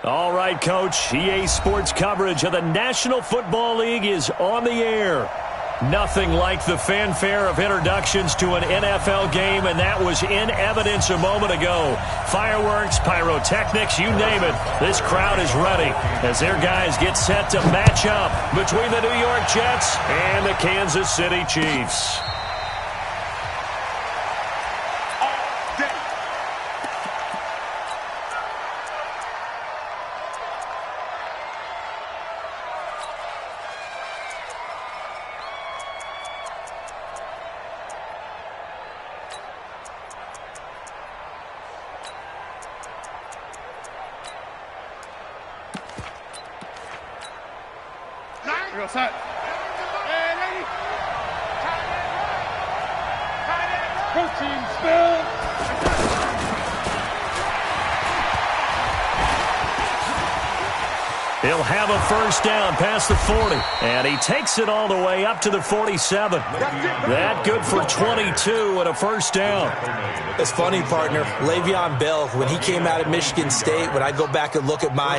All right, Coach. EA Sports coverage of the National Football League is on the air. Nothing like the fanfare of introductions to an NFL game, and that was in evidence a moment ago. Fireworks, pyrotechnics, you name it. This crowd is ready as their guys get set to match up between the New York Jets and the Kansas City Chiefs. Set. Protein spill. He'll have a first down past the 40, and he takes it all the way up to the 47. That good for 22 and a first down. It's funny, partner. Le'Veon Bell, when he came out of Michigan State, when I go back and look at my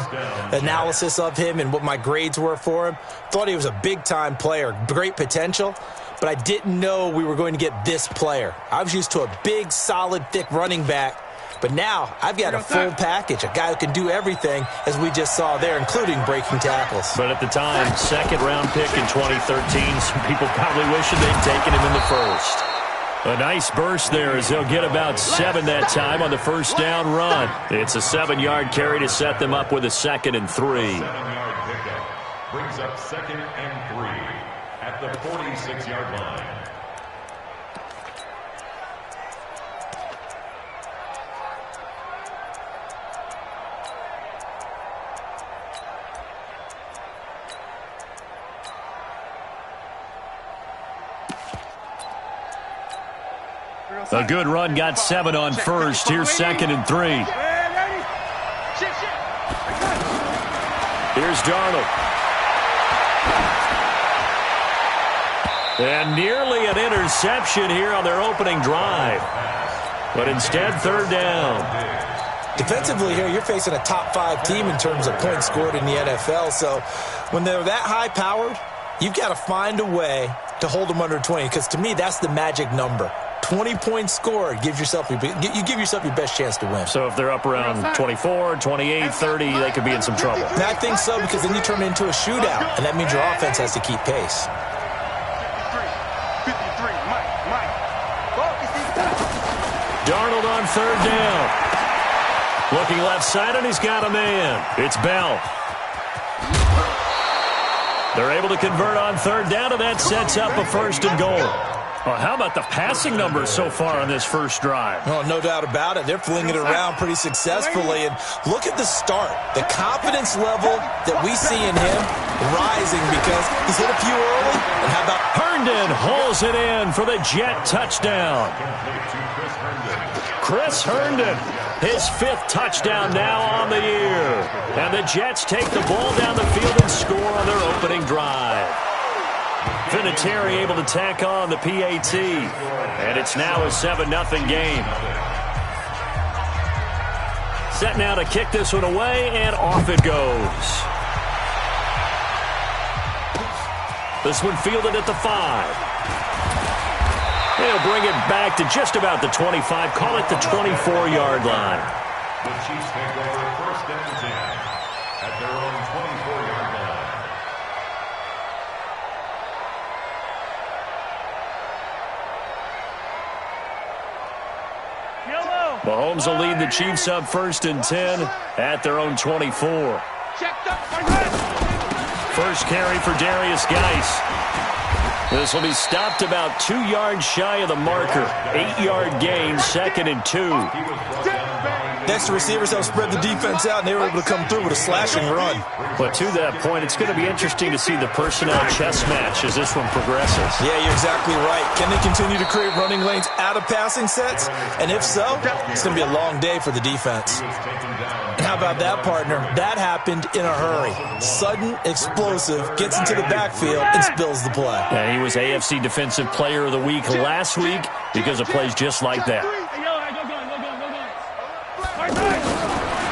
analysis of him and what my grades were for him, thought he was a big-time player, great potential, but I didn't know we were going to get this player. I was used to a big, solid, thick running back. But now I've got a full package, a guy who can do everything, as we just saw there, including breaking tackles. But at the time, second-round pick in 2013, some people probably wishing they'd taken him in the first. A nice burst there as they'll get about 7 that time on the first down run. It's a 7-yard carry to set them up with a 2nd and 3. 7-yard pickup brings up 2nd and 3 at the 46-yard line. A good run got 7 on first. Here's 2nd and 3. Here's Darnold. And nearly an interception here on their opening drive. But instead, 3rd down. Defensively here, you're facing a top 5 team in terms of points scored in the NFL. So when they're that high-powered, you've got to find a way to hold them under 20. Because to me, that's the magic number. 20 points scored, you give yourself your best chance to win. So if they're up around 24, 28, 30, they could be in some trouble. And I think so, because then you turn it into a shootout, and that means your offense has to keep pace. 53, Mike. Darnold on 3rd down. Looking left side, and he's got a man. It's Bell. They're able to convert on 3rd down, and that sets up a 1st and goal. Well, how about the passing numbers so far on this first drive? Oh, no doubt about it. They're flinging it around pretty successfully. And look at the start. The confidence level that we see in him rising because he's hit a few early. And how about Herndon hauls it in for the Jet touchdown. Chris Herndon, his 5th touchdown now on the year. And the Jets take the ball down the field and score on their opening drive. Vinatieri able to tack on the PAT. And it's now a 7-0 game. Set now to kick this one away, and off it goes. This one fielded at the 5. They'll bring it back to just about the 25. Call it the 24-yard line. The Chiefs take over 1st and 10 at their own 24-yard line. Mahomes will lead the Chiefs up 1st and 10 at their own 24. First carry for Darius Geis. This will be stopped about 2 yards shy of the marker. 8-yard gain, 2nd and 2. next to receivers help spread the defense out, and they were able to come through with a slashing run. But to that point, it's going to be interesting to see the personnel chess match as this one progresses. Yeah, you're exactly right. Can they continue to create running lanes out of passing sets? And if so, it's going to be a long day for the defense. And how about that, partner? That happened in a hurry. Sudden, explosive, gets into the backfield, and spills the play. Yeah, he was AFC Defensive Player of the Week last week because of plays just like that.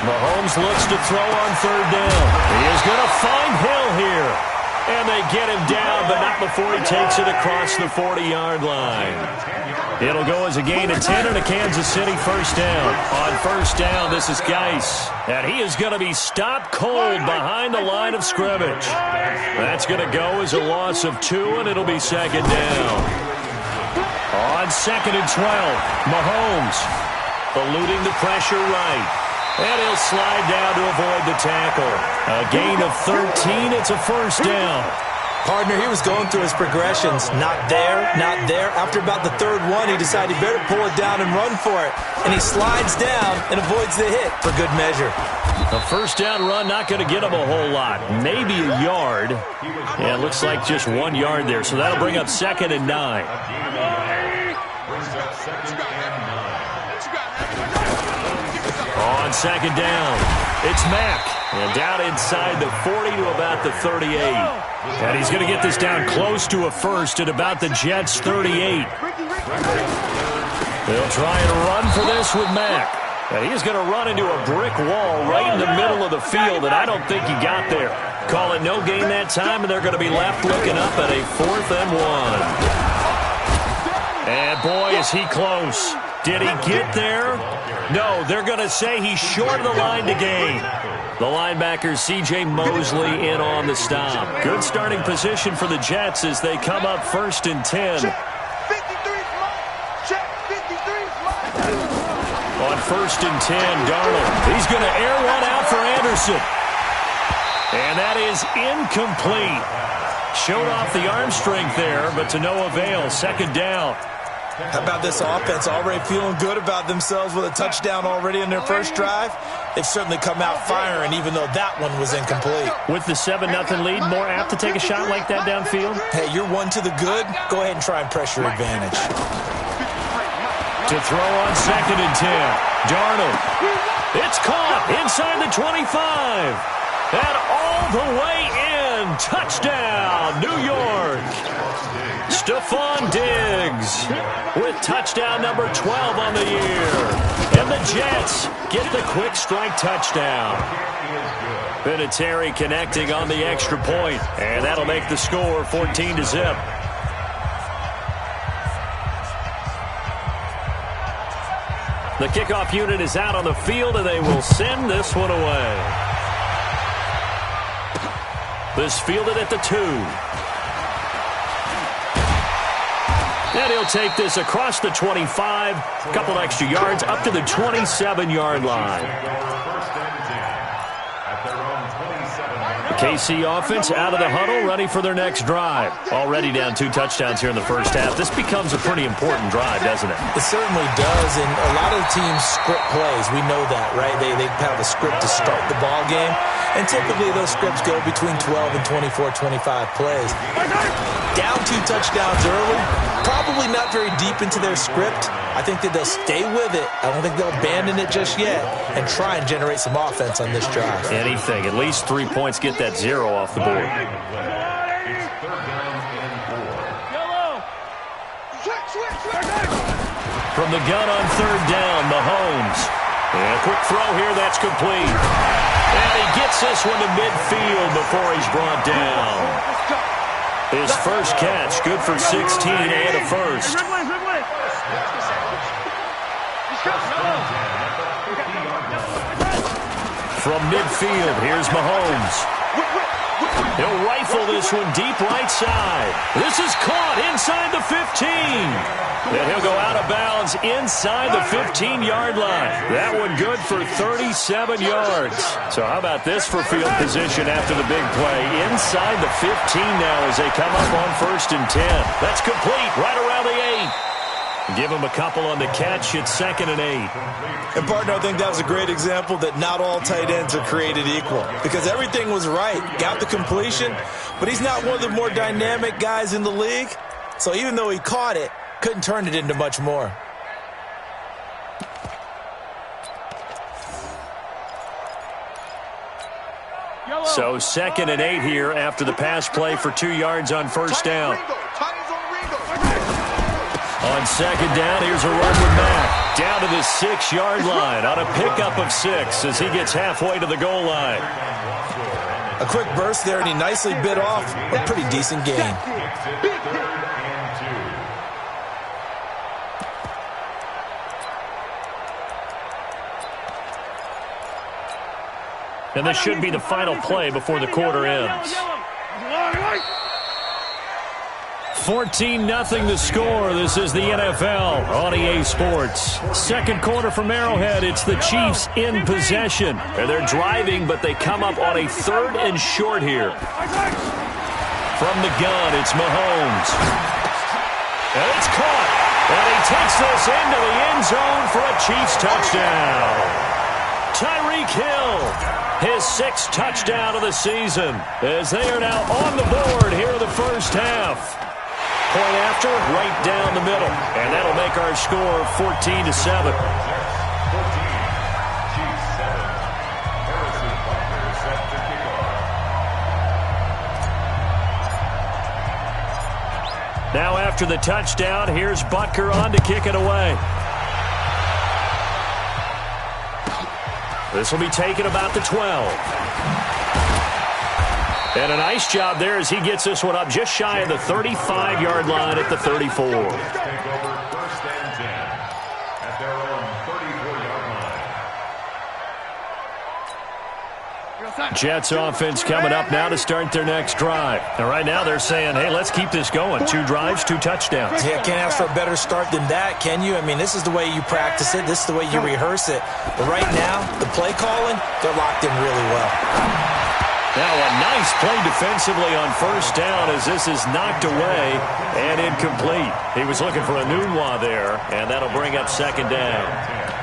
Mahomes looks to throw on third down. He is going to find Hill here. And they get him down, but not before he takes it across the 40-yard line. It'll go as a gain of 10 and a Kansas City first down. On first down, this is Geis. And he is going to be stopped cold behind the line of scrimmage. That's going to go as a loss of 2, and it'll be second down. On second and 12, Mahomes eluding the pressure right. And he'll slide down to avoid the tackle. A gain of 13. It's a first down. Partner, he was going through his progressions. Not there, not there. After about the third one, he decided he better pull it down and run for it. And he slides down and avoids the hit for good measure. A first down run, not going to get him a whole lot. Maybe a yard. Yeah, it looks like just 1 yard there. So that'll bring up second and 9. Brings up second and 9. On second down, it's Mack. And down inside the 40 to about the 38. And he's going to get this down close to a first at about the Jets' 38. They'll try and run for this with Mack. And he's going to run into a brick wall right in the middle of the field, and I don't think he got there. Call it no gain that time, and they're going to be left looking up at a 4th and 1. And boy, is he close. Did he get there? No, they're going to say he's short of the line to gain. The linebacker, C.J. Mosley, in on the stop. Good starting position for the Jets as they come up first and 10. On first and 10, Darnold. He's going to air one out for Anderson. And that is incomplete. Showed off the arm strength there, but to no avail. Second down. How about this offense already feeling good about themselves with a touchdown already in their first drive? They've certainly come out firing, even though that one was incomplete. With the 7-0 lead, more apt to take a shot like that downfield? Hey, you're one to the good. Go ahead and try and pressure advantage. To throw on second and 10. Darnold. It's caught inside the 25. And all the way in. Touchdown, New York. Stephon Diggs with touchdown number 12 on the year. And the Jets get the quick strike touchdown. Vinatieri connecting on the extra point, and that'll make the score 14-0. The kickoff unit is out on the field, and they will send this one away. This fielded at the 2. And he'll take this across the 25, a couple extra yards, up to the 27-yard line. KC offense out of the huddle, ready for their next drive. Already down 2 touchdowns here in the first half. This becomes a pretty important drive, doesn't it? It certainly does, and a lot of the teams script plays. We know that, right? They have a script to start the ball game, and typically those scripts go between 12 and 24, 25 plays. Down 2 touchdowns early, probably not very deep into their script. I think that they'll stay with it. I don't think they'll abandon it just yet and try and generate some offense on this drive. Anything. At least 3 points. Get that 0 off the board. From the gun on third down, Mahomes. And a quick throw here. That's complete. And he gets this one to midfield before he's brought down. His first catch, good for 16 and a first. From midfield, here's Mahomes. He'll rifle this one deep right side. This is caught inside the 15. Then he'll go out of bounds inside the 15-yard line. That one good for 37 yards. So how about this for field position after the big play? Inside the 15 now as they come up on first and 10. That's complete right around the 8. Give him a couple on the catch. It's second and 8. And, partner, I think that was a great example that not all tight ends are created equal because everything was right. Got the completion, but he's not one of the more dynamic guys in the league. So even though he caught it, couldn't turn it into much more. So second and 8 here after the pass play for 2 yards on first down. On second down, here's a run with Mack. Down to the 6-yard line on a pickup of 6 as he gets halfway to the goal line. A quick burst there, and he nicely bit off a pretty decent gain. And this should be the final play before the quarter ends. 14-0 the score. This is the NFL on EA Sports. Second quarter from Arrowhead. It's the Chiefs in possession. And they're driving, but they come up on a 3rd and short here. From the gun, it's Mahomes. And it's caught. And he takes this into the end zone for a Chiefs touchdown. Tyreek Hill. His 6th touchdown of the season as they are now on the board here in the first half. Point after, right down the middle. And that'll make our score 14-7. Now after the touchdown, here's Butker on to kick it away. This will be taken about the 12. And a nice job there as he gets this one up just shy of the 35-yard line at the 34. Take over 1st and 10 at their own 34-yard line. Jets offense coming up now to start their next drive. And right now they're saying, hey, let's keep this going. 2 drives, 2 touchdowns. Yeah, can't ask for a better start than that, can you? I mean, this is the way you practice it. This is the way you rehearse it. But right now, the play calling, they're locked in really well. Now a nice play defensively on 1st down as this is knocked away and incomplete. He was looking for a Nunwa there, and that'll bring up 2nd down.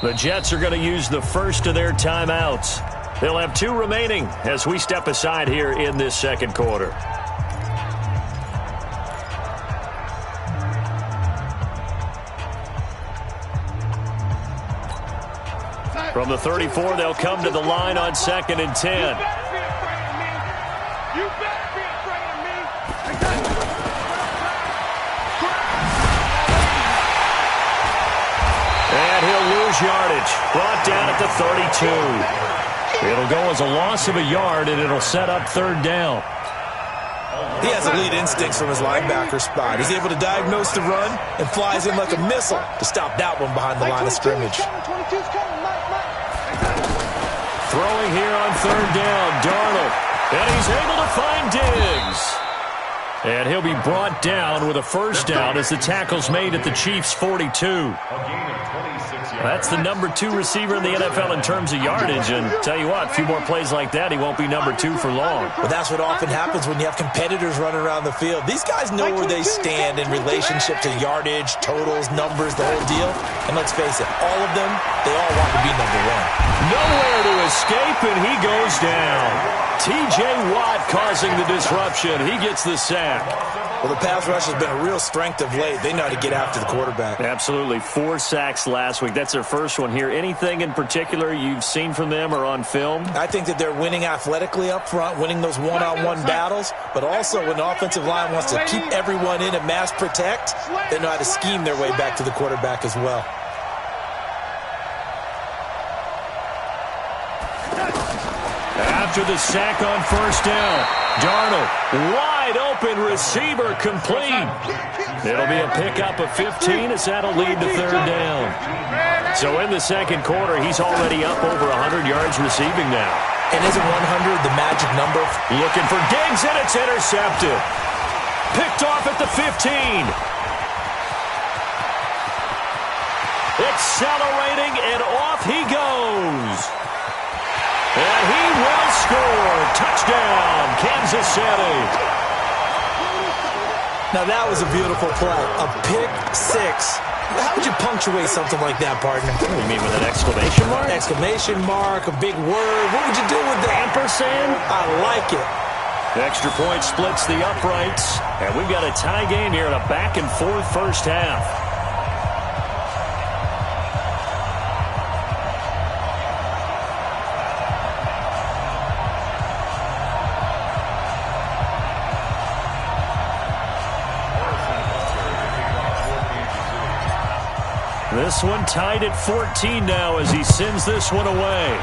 The Jets are going to use the first of their timeouts. They'll have 2 remaining as we step aside here in this second quarter. From the 34, they'll come to the line on 2nd and 10. And he'll lose yardage. Brought down at the 32. It'll go as a loss of a yard, and it'll set up 3rd down. He has elite instincts from his linebacker spot. He's able to diagnose the run and flies in like a missile to stop that one behind the line of scrimmage. Throwing here on 3rd down, Darnold. And he's able to find Diggs. And he'll be brought down with a 1st down as the tackle's made at the Chiefs' 42. That's the number 2 receiver in the NFL in terms of yardage. And tell you what, a few more plays like that, he won't be number 2 for long. But that's what often happens when you have competitors running around the field. These guys know where they stand in relationship to yardage, totals, numbers, the whole deal. And let's face it, all of them, they all want to be number 1. Nowhere to escape, and he goes down. T.J. Watt causing the disruption. He gets the sack. Well, the pass rush has been a real strength of late. They know how to get after the quarterback. Absolutely. 4 sacks last week. That's their first one here. Anything in particular you've seen from them or on film? I think that they're winning athletically up front, winning those one-on-one battles, but also when the offensive line wants to keep everyone in and mass protect, they know how to scheme their way back to the quarterback as well. After the sack on 1st down, Darnold, wide open receiver, complete. It'll be a pickup of 15 as that'll lead to 3rd down. So in the second quarter, he's already up over 100 yards receiving now. And isn't 100 the magic number? Looking for Diggs, and it's intercepted. Picked off at the 15. Accelerating, and off he goes. And he will score. Touchdown, Kansas City. Now that was a beautiful play. A pick 6 How would you punctuate something like that, partner? You mean with an exclamation mark? Exclamation mark, a big word. What would you do with that? Ampersand? I like it. The extra point splits the uprights, and we've got a tie game here in a back-and-forth first half. This one tied at 14 now as he sends this one away.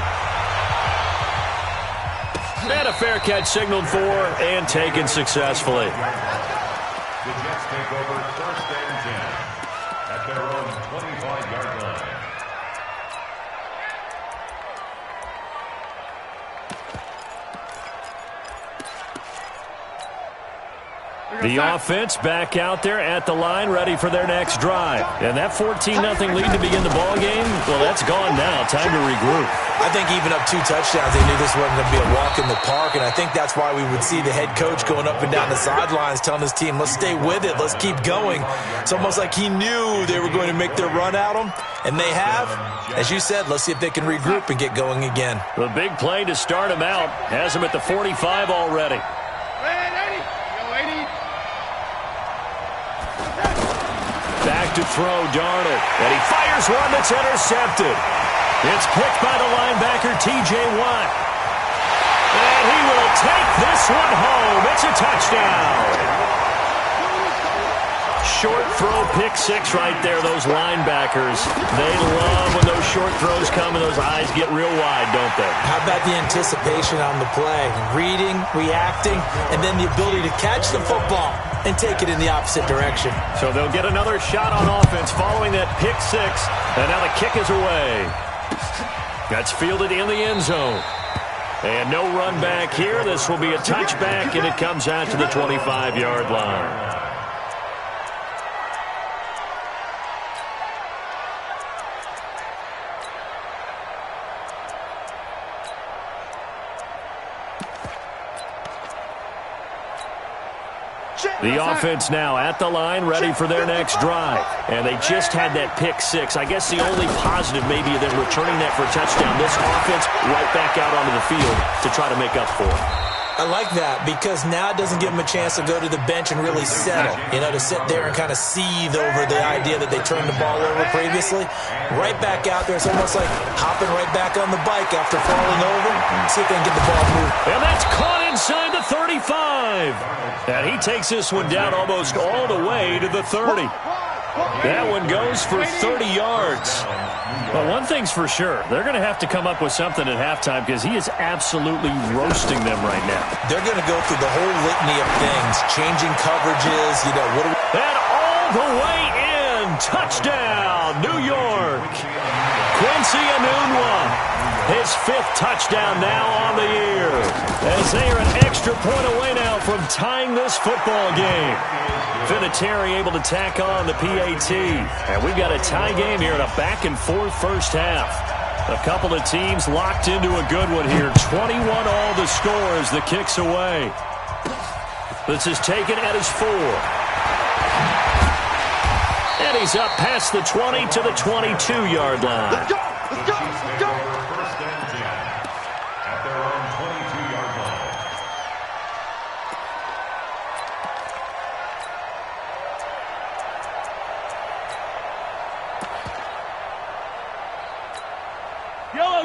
And a fair catch signaled for and taken successfully. The Jets take over 1st and 10 at their own 25-yard line. The offense back out there at the line, ready for their next drive. And that 14-0 lead to begin the ball game, well, that's gone now. Time to regroup. I think even up 2 touchdowns, they knew this wasn't going to be a walk in the park, and I think that's why we would see the head coach going up and down the sidelines telling his team, let's stay with it, let's keep going. It's almost like he knew they were going to make their run at him, and they have. As you said, let's see if they can regroup and get going again. The big play to start him out has him at the 45 already. Back to throw, Darnold, and he fires one that's intercepted. It's picked by the linebacker, T.J. Watt. And he will take this one home. It's a touchdown. Short throw, pick six right there, those linebackers. They love when those short throws come and those eyes get real wide, don't they? How about the anticipation on the play? Reading, reacting, and then the ability to catch the football and take it in the opposite direction. So they'll get another shot on offense following that pick six, and now the kick is away. That's fielded in the end zone. And no run back here. This will be a touchback, and it comes out to the 25-yard line. The offense now at the line, ready for their next drive. And they just had that pick six. I guess the only positive maybe of them returning that for a touchdown. This offense right back out onto the field to try to make up for it. I like that because now it doesn't give them a chance to go to the bench and really settle. You know, to sit there and kind of seethe over the idea that they turned the ball over previously. Right back out there. It's almost like hopping right back on the bike after falling over. See if they can get the ball moved. And that's caught inside the 35. And he takes this one down almost all the way to the 30. That one goes for 30 yards. But one thing's for sure, they're going to have to come up with something at halftime because he is absolutely roasting them right now. They're going to go through the whole litany of things, changing coverages, you know, what do we... And all the way in, touchdown, New York. Quincy Enunwa, his 5th touchdown now on the year, as they are an extra point away now from tying this football game. Vinatieri able to tack on the PAT. And we've got a tie game here in a back-and-forth first half. A couple of teams locked into a good one here. 21 all the score as the kick's away. This is taken at his 4. And he's up past the 20 to the 22-yard line. Let's go! Let's go! Let's go! First and 10 at their own 22-yard line.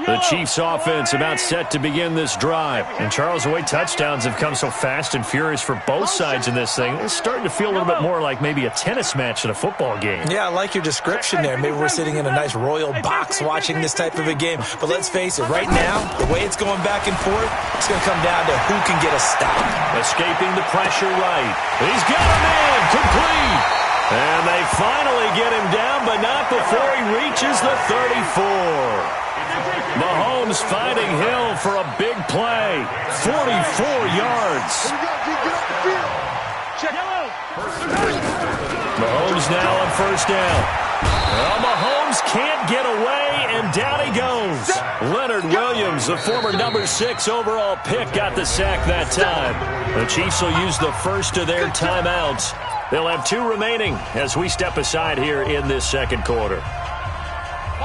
The Chiefs offense about set to begin this drive. And Charles, the way touchdowns have come so fast and furious for both sides in this thing, it's starting to feel a little bit more like maybe a tennis match than a football game. Yeah, I like your description there. Maybe we're sitting in a nice royal box watching this type of a game. But let's face it, right now, the way it's going back and forth, it's going to come down to who can get a stop. Escaping the pressure right. He's got a man complete. And they finally get him down, but not before he reaches the 34. Mahomes finding Hill for a big play. 44 yards. Mahomes now on first down. Well, Mahomes can't get away, and down he goes. Leonard Williams, the former number 6 overall pick, got the sack that time. The Chiefs will use the first of their timeouts They'll have 2 remaining as we step aside here in this second quarter.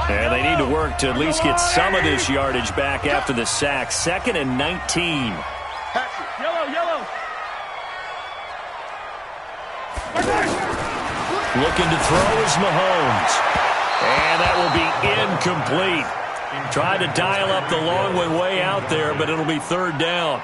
And they need to work to at least get some of this yardage back after the sack. 2nd and 19. Yellow. Looking to throw is Mahomes. And that will be incomplete. Tried to dial up the long one way out there, but it'll be 3rd down.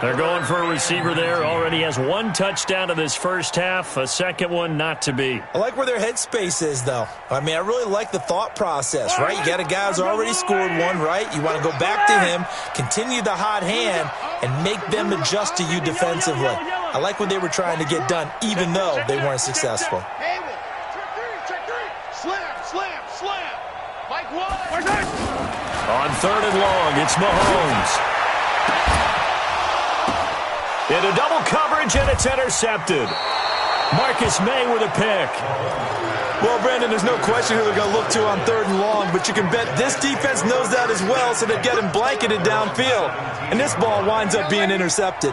They're going for a receiver there. Already has 1 touchdown in this first half. A second one not to be. I like where their headspace is, though. I mean, I really like the thought process, right? You got a guy who's already scored 1, right? You want to go back to him, continue the hot hand, and make them adjust to you defensively. I like what they were trying to get done, even though they weren't successful. Slam. Mike White. On 3rd and long, it's Mahomes. Into double coverage, and it's intercepted. Marcus May with a pick. Well, Brandon, there's no question who they're going to look to on 3rd and long, but you can bet this defense knows that as well, so they get him blanketed downfield. And this ball winds up being intercepted.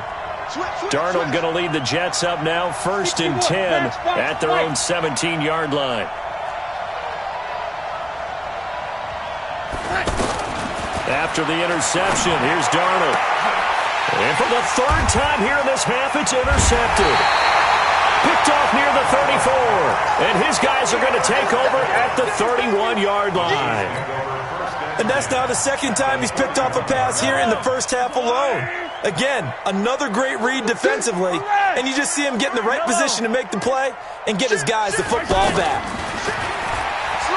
Darnold going to lead the Jets up now, 1st and 10 at their own 17-yard line. After the interception, here's Darnold. And for the 3rd time here in this half, it's intercepted. Picked off near the 34. And his guys are going to take over at the 31-yard line. And that's now the 2nd time he's picked off a pass here in the first half alone. Again, another great read defensively. And you just see him get in the right position to make the play and get his guys the football back.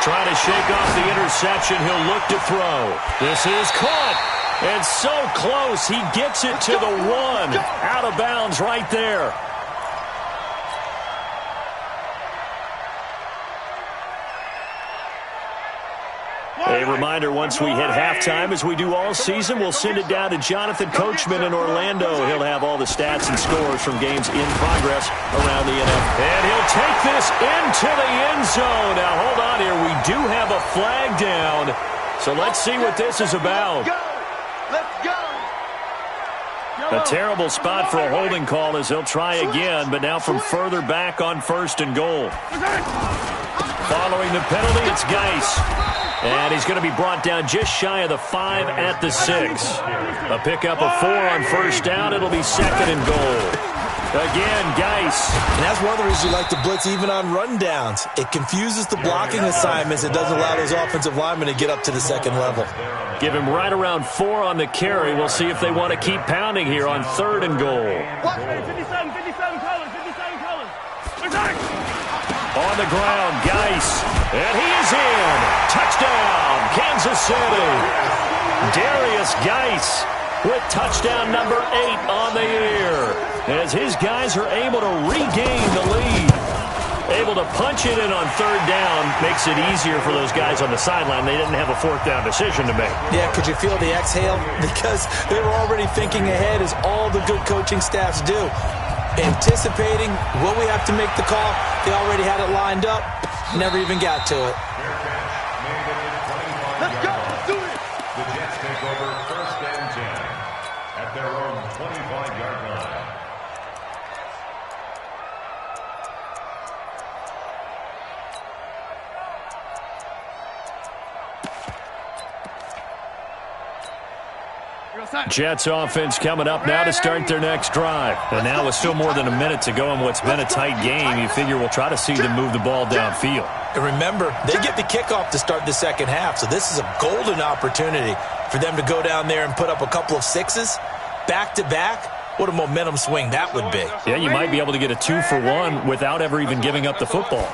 Trying to shake off the interception. He'll look to throw. This is caught. And so close. He gets it to the 1. Out of bounds right there. A reminder, once we hit halftime, as we do all season, we'll send it down to Jonathan Coachman in Orlando. He'll have all the stats and scores from games in progress around the NFL. And he'll take this into the end zone. Now, hold on here. We do have a flag down. So let's see what this is about. Let's go. A terrible spot for a holding call as they'll try again, but now from further back on 1st and goal. Following the penalty, it's Geis. And he's going to be brought down just shy of the 5 at the 6. A pickup of 4 on 1st down. It'll be 2nd and goal. Again, Geis. And that's one of the reasons you like to blitz even on rundowns. It confuses the blocking assignments. It doesn't allow those offensive linemen to get up to the 2nd level. Give him right around 4 on the carry. We'll see if they want to keep pounding here on 3rd and goal. 57 colors. On the ground, Geis. And he is in. Touchdown, Kansas City. Darius Geis with touchdown number 8 on the year. As his guys are able to regain the lead. Able to punch it in on 3rd down. Makes it easier for those guys on the sideline. They didn't have a 4th down decision to make. Yeah, could you feel the exhale? Because they were already thinking ahead, as all the good coaching staffs do. Anticipating what we have to make the call. They already had it lined up. Never even got to it. Let's go. Do it. The Jets take over 1st and 10 at their own 25-yard line. Jets offense coming up now to start their next drive. And now with still more than a minute to go in what's been a tight game, you figure we'll try to see them move the ball downfield. And remember, they get the kickoff to start the 2nd half, so this is a golden opportunity for them to go down there and put up a couple of 6s back-to-back. What a momentum swing that would be. Yeah, you might be able to get a 2-for-1 without ever even giving up the football.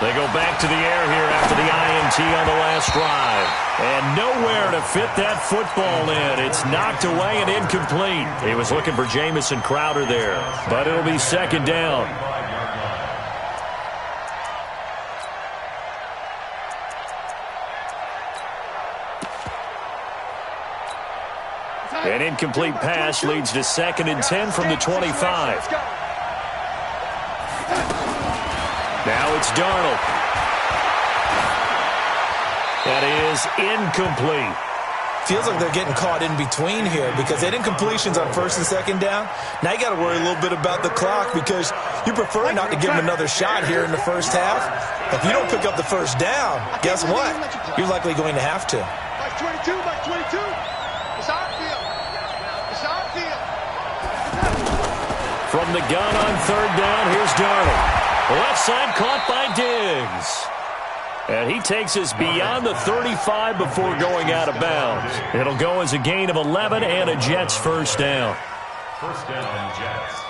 They go back to the air here after the INT on the last drive. And nowhere to fit that football in. It's knocked away and incomplete. He was looking for Jamison Crowder there. But it'll be 2nd down. An incomplete pass leads to 2nd and 10 from the 25. Now it's Darnold. That is incomplete. Feels like they're getting caught in between here because they didn't completions on first and second down. Now you got to worry a little bit about the clock because you prefer not to give them another shot here in the first half. If you don't pick up the first down, guess what? You're likely going to have to. Mike 22, Mike 22. It's our field. It's our field. From the gun on third down, here's Darnold. Left side caught by Diggs. And he takes us beyond the 35 before going out of bounds. It'll go as a gain of 11 and a Jets first down. First down, Jets.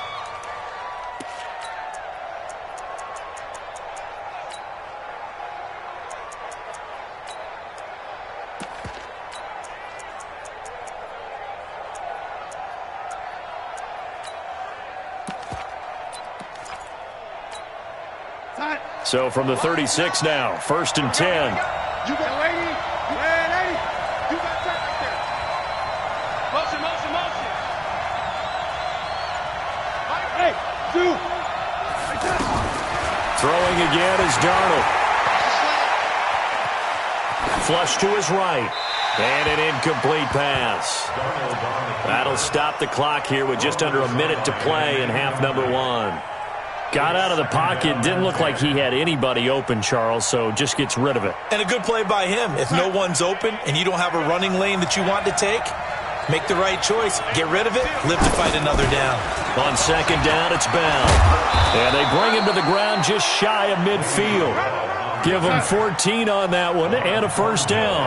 So from the 36 now, first and 10. You got 80. You got 80. You got that right there. Motion, motion, motion. Hey, two. Throwing again is Darnold. Flush to his right. And an incomplete pass. That'll stop the clock here with just under a minute to play in half number one. Got out of the pocket. Didn't look like he had anybody open, Charles, so just gets rid of it. And a good play by him. If no one's open and you don't have a running lane that you want to take, make the right choice. Get rid of it. Live to fight another down. On second down, it's Bell. And they bring him to the ground just shy of midfield. Give him 14 on that one and a first down.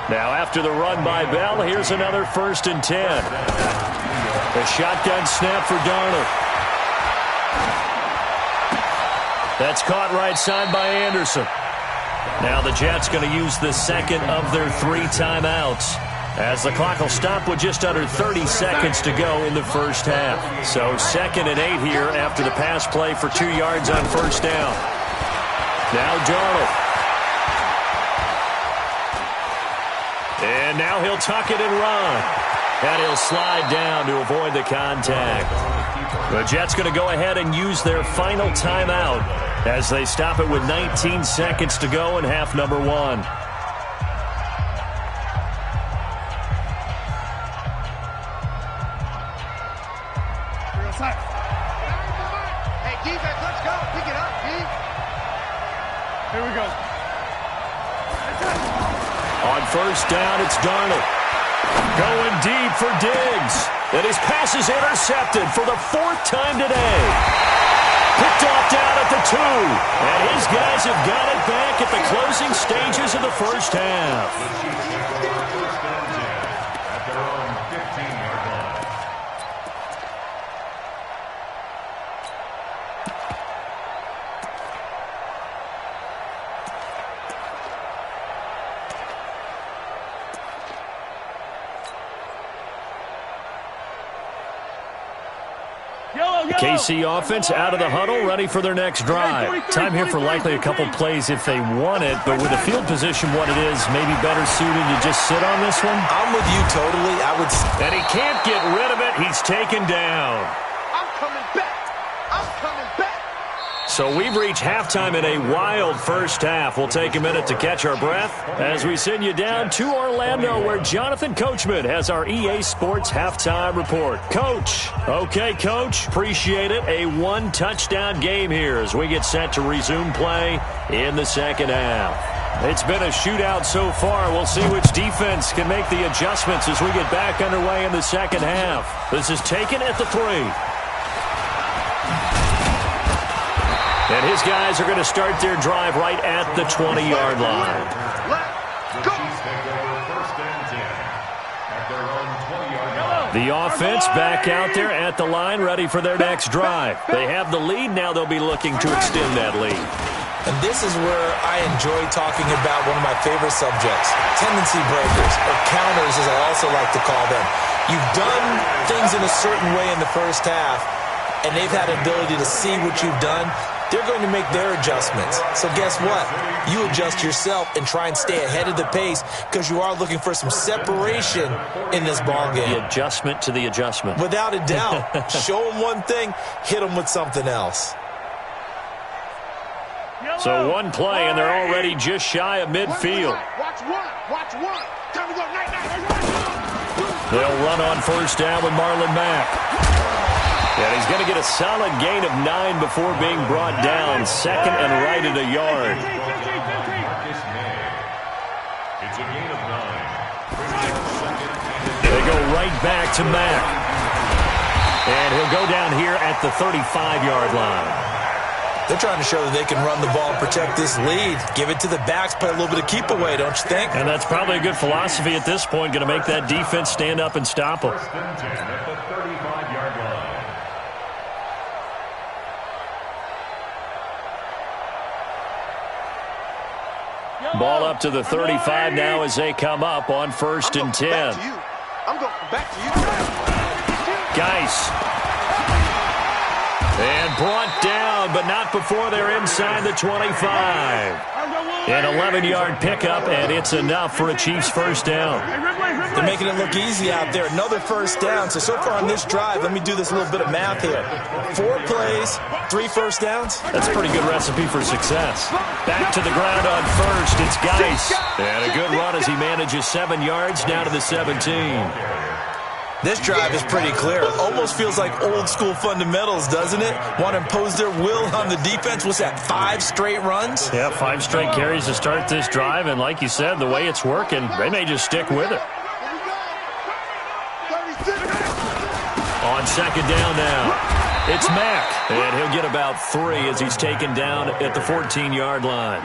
Now after the run by Bell, here's another first and 10. The shotgun snap for Darnold. That's caught right side by Anderson. Now the Jets going to use the second of their 3 timeouts, as the clock will stop with just under 30 seconds to go in the first half. So 2nd and 8 here after the pass play for 2 yards on first down. Now Darnold. And now he'll tuck it and run. And he'll slide down to avoid the contact. The Jets going to go ahead and use their final timeout as they stop it with 19 seconds to go in half number one. Hey, defense, let's go. Pick it up, D. Here we go. On first down, it's Darnold. Going deep for Diggs. And his pass is intercepted for the 4th time today. Picked off down at the 2. And his guys have got it back at the closing stages of the first half. At their own 15-yard line. KC offense out of the huddle, ready for their next drive. Time here for likely a couple plays if they want it, but with the field position what it is, maybe better suited to just sit on this one. I'm with you totally. And he can't get rid of it. He's taken down. I'm coming back. I'm coming back. So we've reached halftime in a wild first half. We'll take a minute to catch our breath as we send you down to Orlando, where Jonathan Coachman has our EA Sports halftime report. Coach. Okay, Coach. Appreciate it. A 1-touchdown game here as we get set to resume play in the second half. It's been a shootout so far. We'll see which defense can make the adjustments as we get back underway in the second half. This is taken at the 3. And his guys are going to start their drive right at the 20-yard line. Let's go. The offense back out there at the line, ready for their next drive. They have the lead. Now they'll be looking to extend that lead. And this is where I enjoy talking about one of my favorite subjects, tendency breakers, or counters as I also like to call them. You've done things in a certain way in the first half, and they've had an ability to see what you've done. They're going to make their adjustments. So guess what? You adjust yourself and try and stay ahead of the pace because you are looking for some separation in this ball game. The adjustment to the adjustment. Without a doubt. Show them one thing, hit them with something else. So one play, and they're already just shy of midfield. Watch one. Watch one. Time to go. Night. They'll run on first down with Marlon Mack. And he's going to get a solid gain of 9 before being brought down. Second and right at a yard. It's a gain of 9. They go right back to Mack. And he'll go down here at the 35-yard line. They're trying to show that they can run the ball and protect this lead. Give it to the backs, play a little bit of keep away, don't you think? And that's probably a good philosophy at this point, going to make that defense stand up and stop them. First and 10 at the 35-yard line. Ball up to the 35 now as they come up on first and 10. I'm going back to you. Geis. And brought down, but not before they're inside the 25. An 11-yard pickup, and it's enough for a Chiefs first down. They're making it look easy out there. Another first down. So far on this drive, let me do this little bit of math here. 4 plays, 3 first downs. That's a pretty good recipe for success. Back to the ground on first. It's Geis. And a good run as he manages 7 yards down to the 17. This drive is pretty clear. Almost feels like old school fundamentals, doesn't it? Want to impose their will on the defense. What's that, 5 straight runs? Yeah, 5 straight carries to start this drive. And like you said, the way it's working, they may just stick with it. On second down now, it's Mack. And he'll get about 3 as he's taken down at the 14-yard line.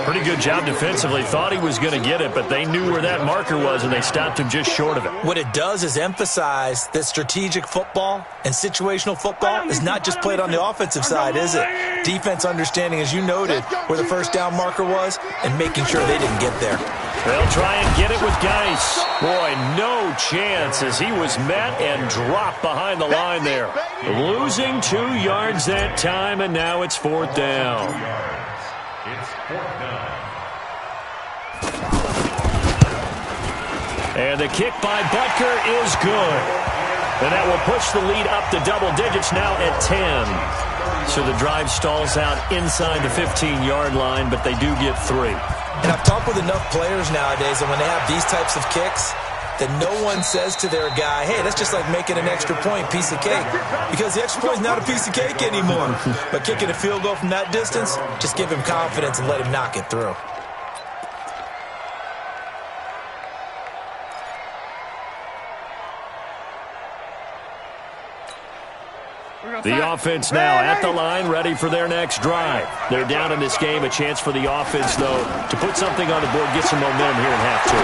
Pretty good job defensively. Thought he was going to get it, but they knew where that marker was, and they stopped him just short of it. What it does is emphasize that strategic football and situational football is not just played on the offensive side, is it? Defense understanding, as you noted, where the first down marker was and making sure they didn't get there. They'll try and get it with Geis. Boy, no chance as he was met and dropped behind the line there. Losing 2 yards that time, and now it's 4th down. It's 4th down. And the kick by Butker is good. And that will push the lead up to double digits now at 10. So the drive stalls out inside the 15-yard line, but they do get 3. And I've talked with enough players nowadays, and when they have these types of kicks, that no one says to their guy, hey, that's just like making an extra point, piece of cake. Because the extra point is not a piece of cake anymore. But kicking a field goal from that distance, just give him confidence and let him knock it through. The offense now at the line, ready for their next drive. They're down in this game. A chance for the offense, though, to put something on the board, get some momentum here in half 2.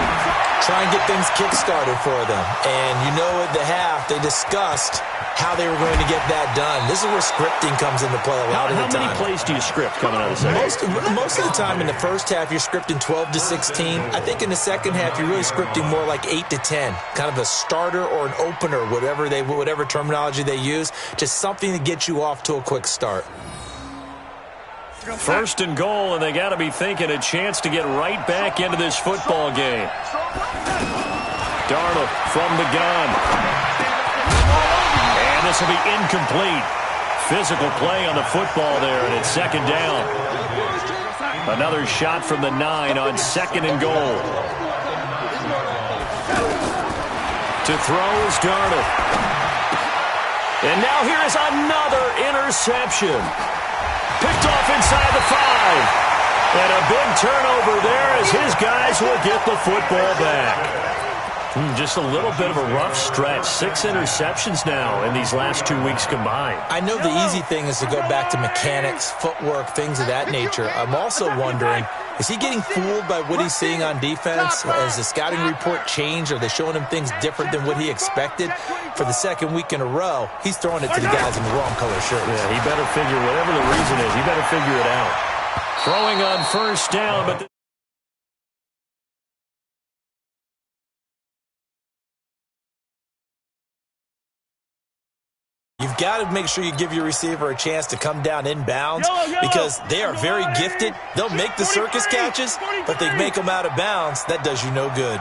Try and get things kick-started for them. And you know at the half, they discussed how they were going to get that done. This is where scripting comes into play a lot of the time. How many plays do you script coming out of the second? Most of the time in the first half, you're scripting 12 to 16. I think in the second half, you're really scripting more like 8 to 10. Kind of a starter or an opener, whatever terminology they use. Just something to get you off to a quick start. First and goal, and they got to be thinking a chance to get right back into this football game. Darnold from the gun. And this will be incomplete. Physical play on the football there, and it's second down. Another shot from the 9 on second and goal. To throw is Darnold. And now here is another interception. Picked off inside the 5. And a big turnover there as his guys will get the football back. Just a little bit of a rough stretch. 6 interceptions now in these last 2 weeks combined. I know the easy thing is to go back to mechanics, footwork, things of that nature. I'm also wondering, is he getting fooled by what he's seeing on defense? Has the scouting report changed? Are they showing him things different than what he expected? For the second week in a row, he's throwing it to the guys in the wrong color shirts. Yeah, he better figure, whatever the reason is, he better figure it out. Throwing on first down, but you've got to make sure you give your receiver a chance to come down inbounds because they are very gifted. They'll make the circus catches, but they make them out of bounds. That does you no good.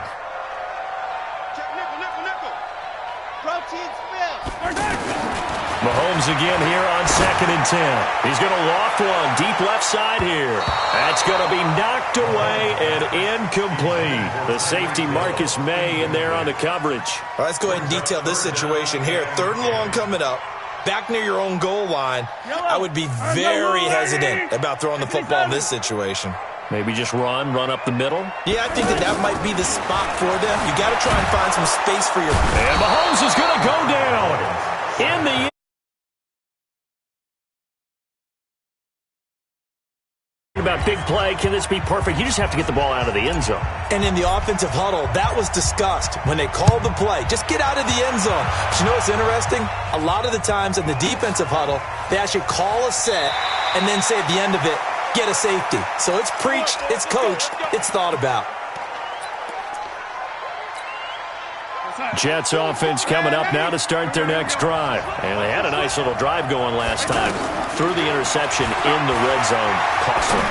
Mahomes Mahomes again here on 2nd and 10. He's going to loft one deep left side here. That's going to be knocked away and incomplete. The safety Marcus May in there on the coverage. Well, let's go ahead and detail this situation here. 3rd and long coming up. Back near your own goal line. I would be very hesitant about throwing the football in this situation. Maybe just run up the middle. Yeah, I think that might be the spot for them. You got to try and find some space for your... And Mahomes is going to go down in the... About big play, can this be perfect? You just have to get the ball out of the end zone. And in the offensive huddle, that was discussed when they called the play. Just get out of the end zone. But you know what's interesting? A lot of the times in the defensive huddle, they actually call a set and then say at the end of it, get a safety. So it's preached, it's coached, it's thought about. Jets offense coming up now to start their next drive. And they had a nice little drive going last time. Threw the interception in the red zone. Costly.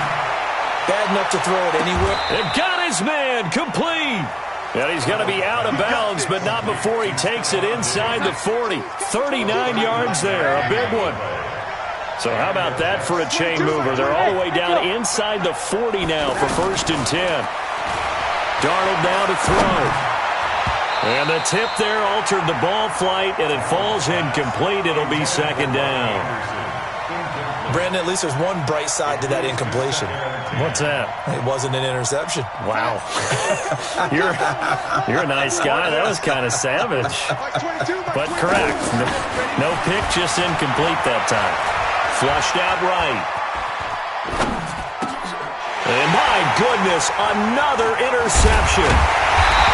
Bad enough to throw it anywhere. And got his man complete. And he's going to be out of bounds, but not before he takes it inside the 40. 39 yards there, a big one. So how about that for a chain mover? They're all the way down inside the 40 now for 1st and 10. Darnold now to throw. And the tip there altered the ball flight, and it falls incomplete. It'll be 2nd down. Brandon, at least there's one bright side to that incompletion. What's that? It wasn't an interception. Wow. You're a nice guy. That was kind of savage. But correct. No pick, just incomplete that time. Flushed out right. And my goodness, another interception.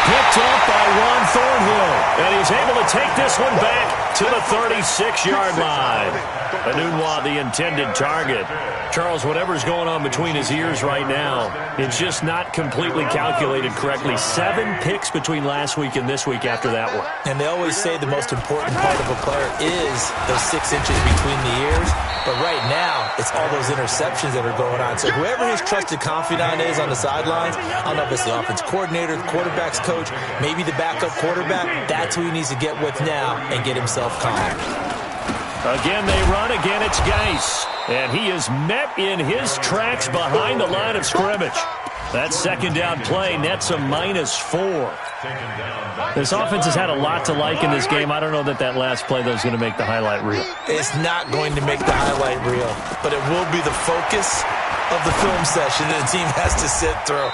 Picked off by Ron Thornhill. And he's able to take this one back to the 36-yard line. Anunwa, the intended target. Charles, whatever's going on between his ears right now, it's just not completely calculated correctly. 7 picks between last week and this week after that one. And they always say the most important part of a player is those 6 inches between the ears. But right now, it's all those interceptions that are going on. So whoever his trusted confidant is on the sidelines, I don't know if it's the offense coordinator, the quarterback's coach, maybe the backup quarterback, that's who he needs to get with now and get himself calm. Again, they run. Again, it's Geis. And he is met in his tracks behind the line of scrimmage. That 2nd down play nets a -4. This offense has had a lot to like in this game. I don't know that last play, though, is going to make the highlight reel. It's not going to make the highlight reel, but it will be the focus of the film session that the team has to sit through.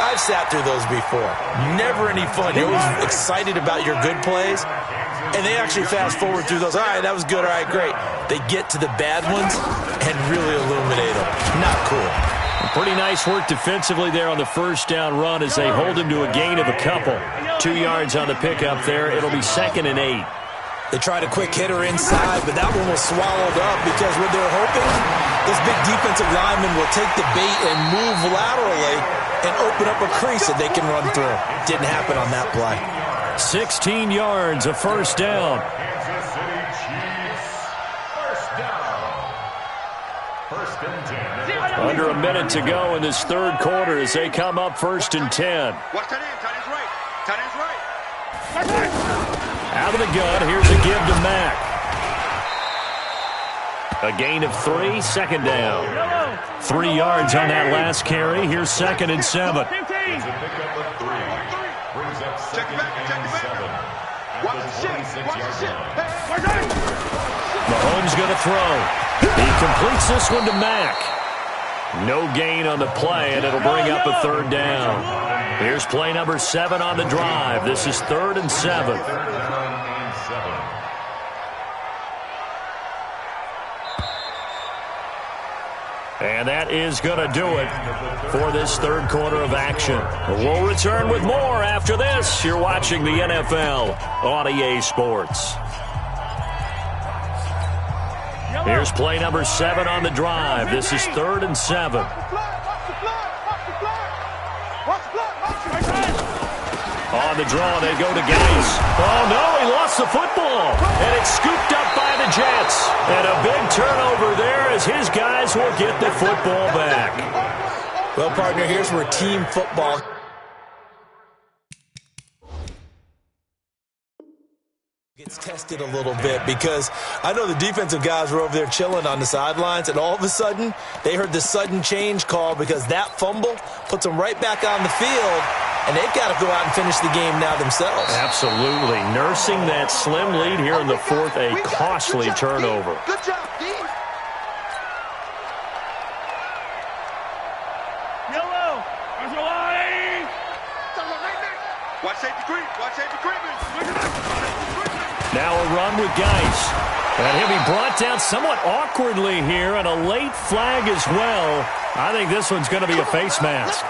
I've sat through those before. Never any fun. You're always excited about your good plays, and they actually fast forward through those. All right, that was good. All right, great. They get to the bad ones and really illuminate them. Not cool. Pretty nice work defensively there on the 1st down run as they hold him to a gain of a couple. 2 yards on the pickup there. It'll be 2nd and 8. They tried a quick hitter inside, but that one was swallowed up because what they're hoping, this big defensive lineman will take the bait and move laterally and open up a crease that they can run through. Didn't happen on that play. 16 yards, a 1st down. Under a minute to go in this 3rd quarter as they come up 1st and 10. Watch tight end. Tight end's right. Tight end's right. Out of the gun, here's a give to Mack. A gain of 3, 2nd down. 3 yards on that last carry. Here's 2nd and 7. Check back. Watch the shit. Watch the shit. Mahomes going to throw. He completes this one to Mack. No gain on the play, and it'll bring up a 3rd down. Here's play number 7 on the drive. This is 3rd and 7. And that is going to do it for this 3rd quarter of action. We'll return with more after this. You're watching the NFL on EA Sports. Here's play number 7 on the drive. This is 3rd and 7. On the draw, they go to Geis. Oh, no, he lost the football. And it's scooped up by the Jets. And a big turnover there as his guys will get the football back. Well, partner, here's where team football It's tested a little bit because I know the defensive guys were over there chilling on the sidelines, and all of a sudden they heard the sudden change call because that fumble puts them right back on the field, and they've got to go out and finish the game now themselves. Absolutely. Nursing that slim lead here in the fourth, a costly turnover. Good job, D. Yellow. There's a line. Watch safety creep. Watch safety creeping. Now a run with Geis. And he'll be brought down somewhat awkwardly here, and a late flag as well. I think this one's going to be a face mask.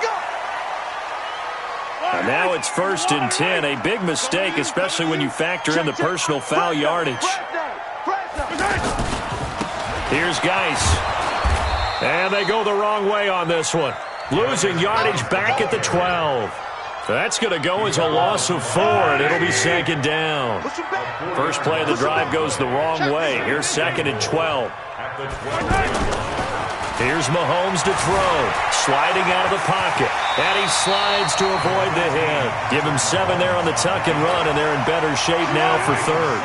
And now it's 1st and 10. A big mistake, especially when you factor in the personal foul yardage. Here's Geis. And they go the wrong way on this one. Losing yardage back at the 12. That's going to go as a loss of 4, and it'll be 2nd down. First play of the drive goes the wrong way. Here's 2nd and 12. Here's Mahomes to throw. Sliding out of the pocket. And he slides to avoid the hit. Give him 7 there on the tuck and run, and they're in better shape now for 3rd.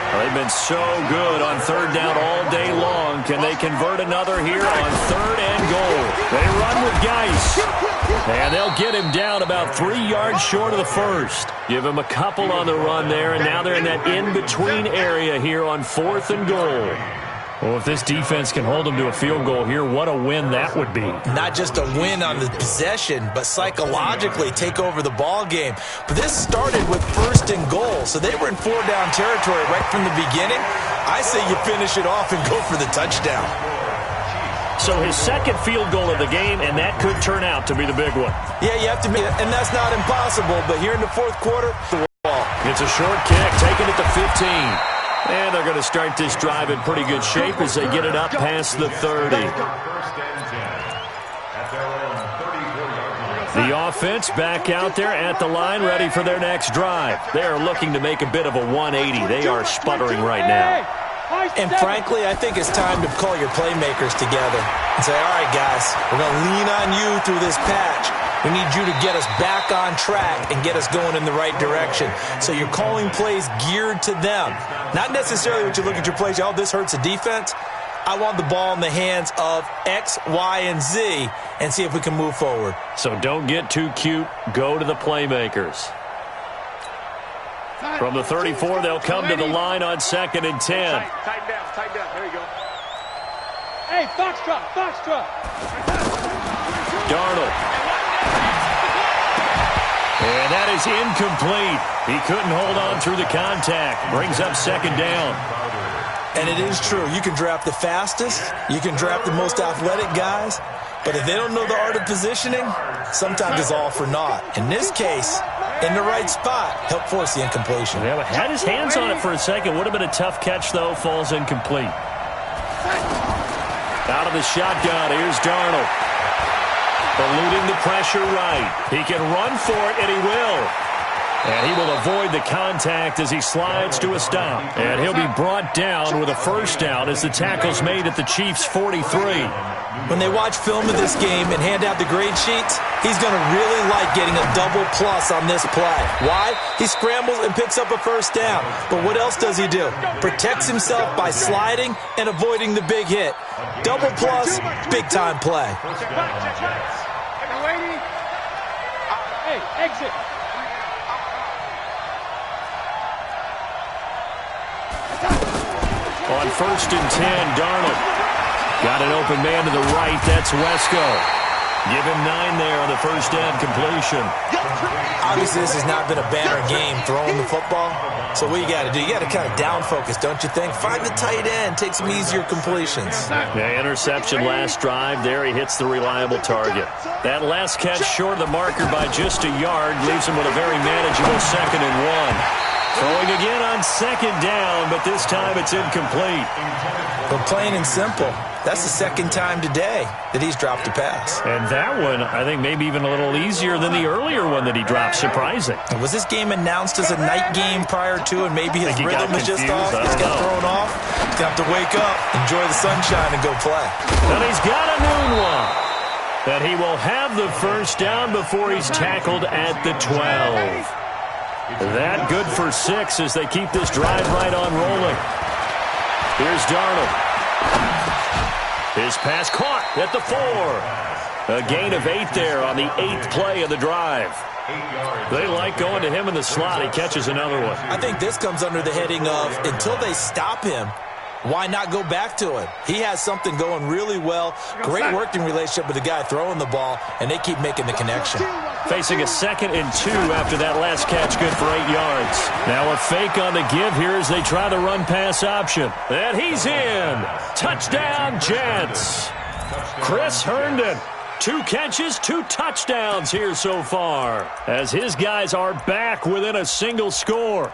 Well, they've been so good on 3rd down all day long. Can they convert another here on 3rd and goal? They run with Geis. And they'll get him down about 3 yards short of the first. Give him a couple on the run there, and now they're in that in-between area here on 4th and goal. Well, if this defense can hold them to a field goal here, what a win that would be. Not just a win on the possession, but psychologically take over the ball game. But this started with 1st and goal, so they were in 4-down territory right from the beginning. I say you finish it off and go for the touchdown. So his 2nd field goal of the game, and that could turn out to be the big one. Yeah, you have to be, and that's not impossible, but here in the 4th quarter, the ball. It's a short kick, taken at the 15. And they're going to start this drive in pretty good shape as they get it up past the 30. The offense back out there at the line, ready for their next drive. They are looking to make a bit of a 180. They are sputtering right now. And frankly, I think it's time to call your playmakers together and say, all right, guys, we're going to lean on you through this patch. We need you to get us back on track and get us going in the right direction. So you're calling plays geared to them. Not necessarily what you look at your plays, oh, this hurts the defense. I want the ball in the hands of X, Y, and Z and see if we can move forward. So don't get too cute. Go to the playmakers. From the 34, they'll come to the line on 2nd and 10. Tighten down. There you go. Hey, Foxtrot. Darnold. And that is incomplete. He couldn't hold on through the contact. Brings up 2nd down. And it is true. You can draft the fastest. You can draft the most athletic guys. But if they don't know the art of positioning, sometimes it's all for naught. In this case, in the right spot, help force the incompletion. Yeah, but had his hands on it for a second. Would have been a tough catch, though. Falls incomplete. Out of the shotgun. Here's Darnold. Eluding the pressure right. He can run for it, and he will. And he will avoid the contact as he slides to a stop. And he'll be brought down with a 1st down as the tackle's made at the Chiefs' 43. When they watch film of this game and hand out the grade sheets, he's going to really like getting a double plus on this play. Why? He scrambles and picks up a 1st down. But what else does he do? Protects himself by sliding and avoiding the big hit. Double plus, big-time play. Hey, exit. On 1st and 10, Darnold. Got an open man to the right. That's Wesco. Give him 9 there on the 1st down completion. Obviously, this has not been a banner game throwing the football. So what you got to do, you got to kind of down focus, don't you think? Find the tight end, take some easier completions. Yeah, interception last drive. There he hits the reliable target. That last catch short of the marker by just a yard leaves him with a very manageable 2nd and 1. Throwing again on 2nd down, but this time it's incomplete. But plain and simple, that's the 2nd time today that he's dropped a pass. And that one, I think, maybe even a little easier than the earlier one that he dropped. Surprising. Was this game announced as a night game prior to, and maybe his rhythm was just off? He's got thrown off. He's going to have to wake up, enjoy the sunshine, and go play. And he's got a noon one. That he will have the 1st down before he's tackled at the 12. That good for 6 as they keep this drive right on rolling. Here's Darnold. His pass caught at the 4. A gain of 8 there on the 8th play of the drive. They like going to him in the slot. He catches another one. I think this comes under the heading of until they stop him, why not go back to him? He has something going really well. Great working relationship with the guy throwing the ball, and they keep making the connection. Facing a 2nd and 2 after that last catch, good for 8 yards. Now a fake on the give here as they try the run-pass option. And he's in. Touchdown, Jets. Chris Herndon. 2 catches, 2 touchdowns here so far, as his guys are back within a single score.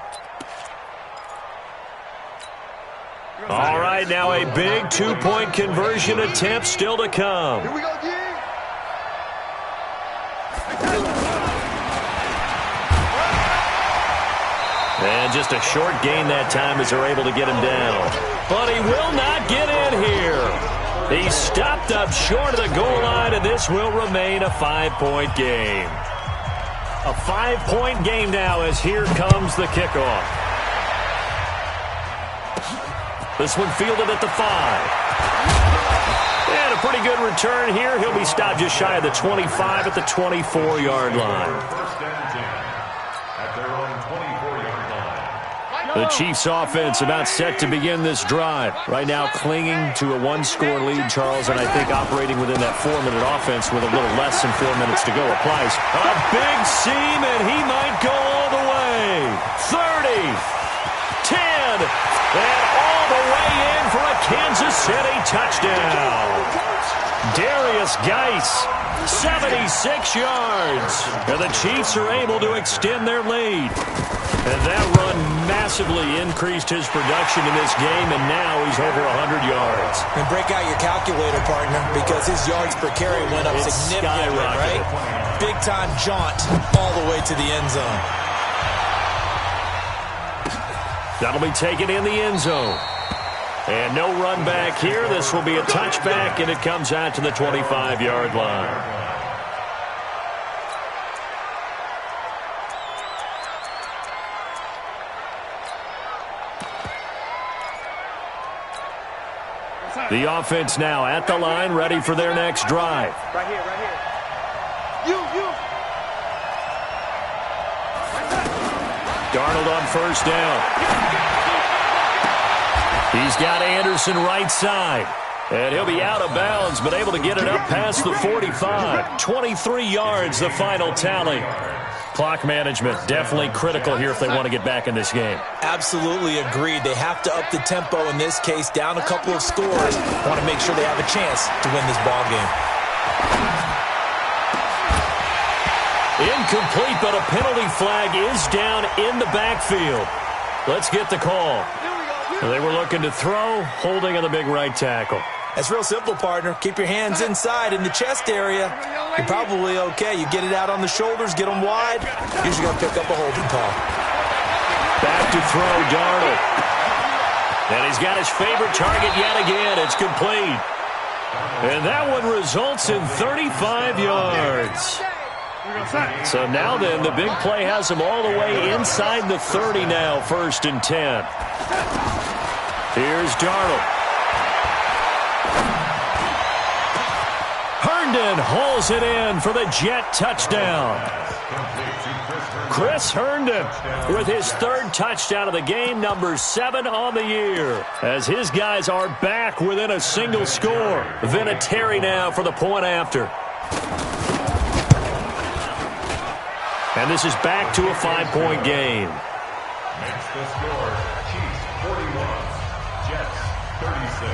All right, now a big 2-point conversion attempt still to come. Here we go, G. And just a short gain that time as they're able to get him down. But he will not get in here. He stopped up short of the goal line, and this will remain a 5-point game. A 5-point game now as here comes the kickoff. This one fielded at the 5. And a pretty good return here. He'll be stopped just shy of the 25 at the 24-yard line. First and 10 at their own 24-yard line. The Chiefs offense about set to begin this drive. Right now clinging to a 1-score lead, Charles, and I think operating within that 4-minute offense with a little less than 4 minutes to go applies. A big seam, and he might go all the way. 30, 10, and all the way in for a Kansas City touchdown. Darius Geis, 76 yards. And the Chiefs are able to extend their lead. And that run massively increased his production in this game, and now he's over 100 yards. And break out your calculator, partner, because his yards per carry went up significantly, right? Big-time jaunt all the way to the end zone. That'll be taken in the end zone. And no run back here. This will be a touchback, and it comes out to the 25-yard line. The offense now at the line, ready for their next drive. Right here, right here. You. Darnold on first down. He's got Anderson right side. And he'll be out of bounds, but able to get it up past the 45. 23 yards, the final tally. Clock management, definitely critical here if they want to get back in this game. Absolutely agreed. They have to up the tempo in this case, down a couple of scores. Want to make sure they have a chance to win this ball game. Incomplete, but a penalty flag is down in the backfield. Let's get the call. They were looking to throw, holding on the big right tackle. That's real simple, partner. Keep your hands inside in the chest area. You're probably okay. You get it out on the shoulders, get them wide. Usually going to pick up a holding call. Back to throw, Darnold. And he's got his favorite target yet again. It's complete. And that one results in 35 yards. So now then, the big play has him all the way inside the 30 now, 1st and 10. Here's Darnold. Herndon hauls it in for the Jet touchdown. Chris Herndon with his 3rd touchdown of the game, number 7 on the year. As his guys are back within a single score. Vinatieri now for the point after. And this is back to a 5-point game. Makes the score Chiefs 41, Jets 36.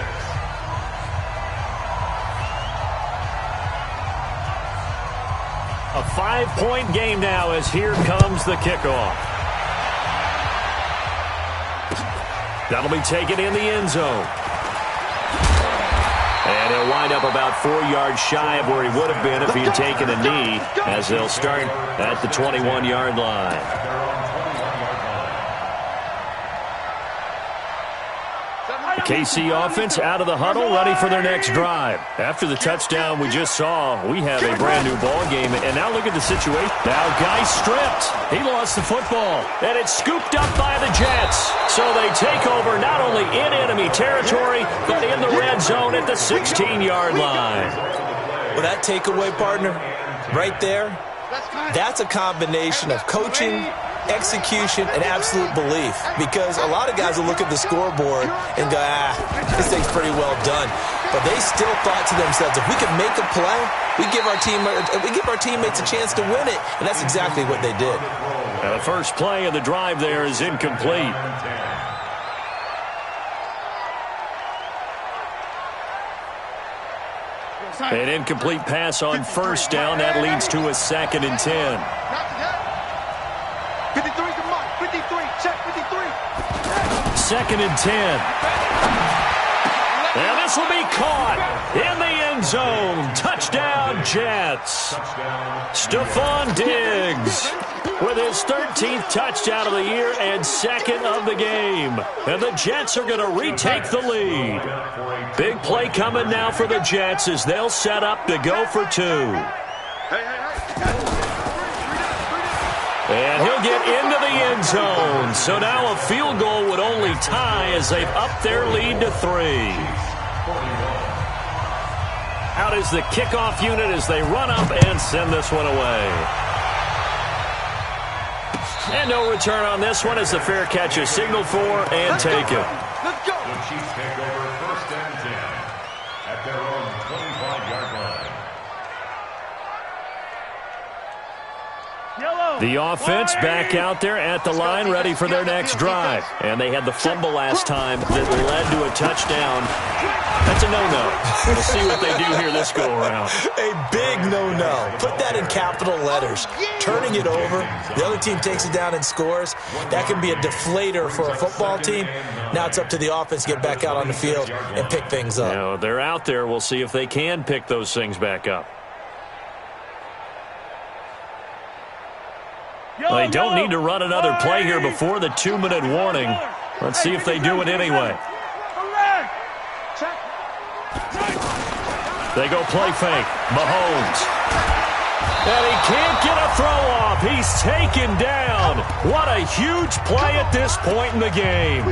A 5-point game now as here comes the kickoff. That'll be taken in the end zone. And he'll wind up about 4 yards shy of where he would have been if he had taken a knee, as they'll start at the 21-yard line. The KC offense out of the huddle, ready for their next drive. After the touchdown we just saw, we have a brand new ball game. And now look at the situation. Now guy stripped. He lost the football. And it's scooped up by the Jets. So they take over not only in enemy territory, but in the red zone at the 16-yard line. Well, that takeaway, partner, right there, that's a combination of coaching, execution, and absolute belief. Because a lot of guys will look at the scoreboard and go, this thing's pretty well done. But they still thought to themselves, if we can make a play, we give our teammates a chance to win it. And that's exactly what they did. Now the first play of the drive there is incomplete. An incomplete pass on first down. That leads to a 2nd and 10. 53's the mark. 53. Check 53. 2nd and 10. And this will be caught in the end zone. Touchdown, Jets. Stephon Diggs with his 13th touchdown of the year and 2nd of the game. And the Jets are going to retake the lead. Big play coming now for the Jets as they'll set up to go for 2. And he'll get into the end zone. So now a field goal would only tie as they've upped their lead to 3. Out is the kickoff unit as they run up and send this one away. And no return on this one as the fair catch is signaled for and taken. Let's go. The Chiefs take over 1st and 10 at their own 25-yard line. The offense back out there at the line, ready for their next drive. And they had the fumble last time that led to a touchdown. That's a no-no. We'll see what they do here this go-around. A big no-no. Put that in capital letters. Turning it over, the other team takes it down and scores. That can be a deflator for a football team. Now it's up to the offense to get back out on the field and pick things up. Now, they're out there. We'll see if they can pick those things back up. They don't need to run another play here before the 2-minute warning. Let's see if they do it anyway. They go play fake. Mahomes. And he can't get a throw off. He's taken down. What a huge play at this point in the game.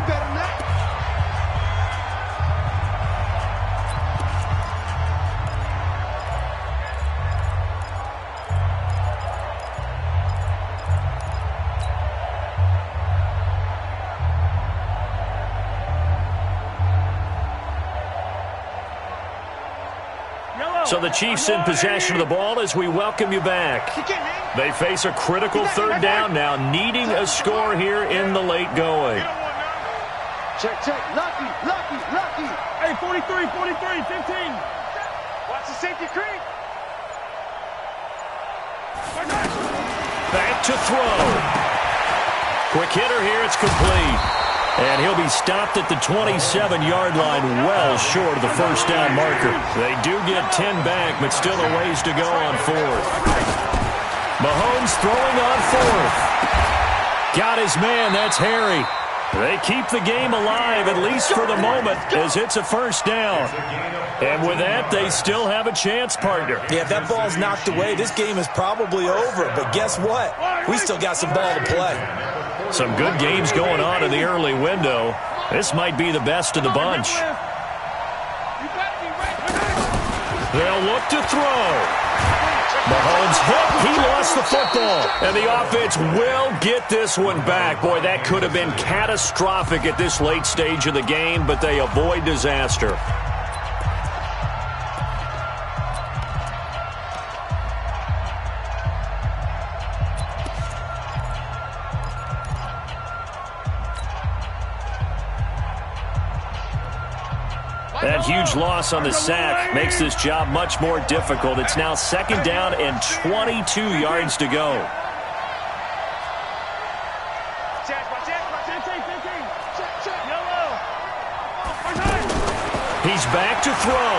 So the Chiefs in possession of the ball as we welcome you back. They face a critical 3rd down now, needing a score here in the late going. Check. Lucky. Hey, 43, 15. Watch the safety creep. Back to throw. Quick hitter here, it's complete. And he'll be stopped at the 27-yard line, well short of the 1st down marker. They do get 10 back, but still a ways to go on 4th. Mahomes throwing on 4th. Got his man, that's Harry. They keep the game alive, at least for the moment, as it's a 1st down. And with that, they still have a chance, partner. Yeah, if that ball's knocked away, this game is probably over. But guess what? We still got some ball to play. Some good games going on in the early window. This might be the best of the bunch. They'll look to throw. Mahomes hit. He lost the football. And the offense will get this one back. Boy, that could have been catastrophic at this late stage of the game, but they avoid disaster. That huge loss on the sack makes this job much more difficult. It's now 2nd down and 22 yards to go. He's back to throw.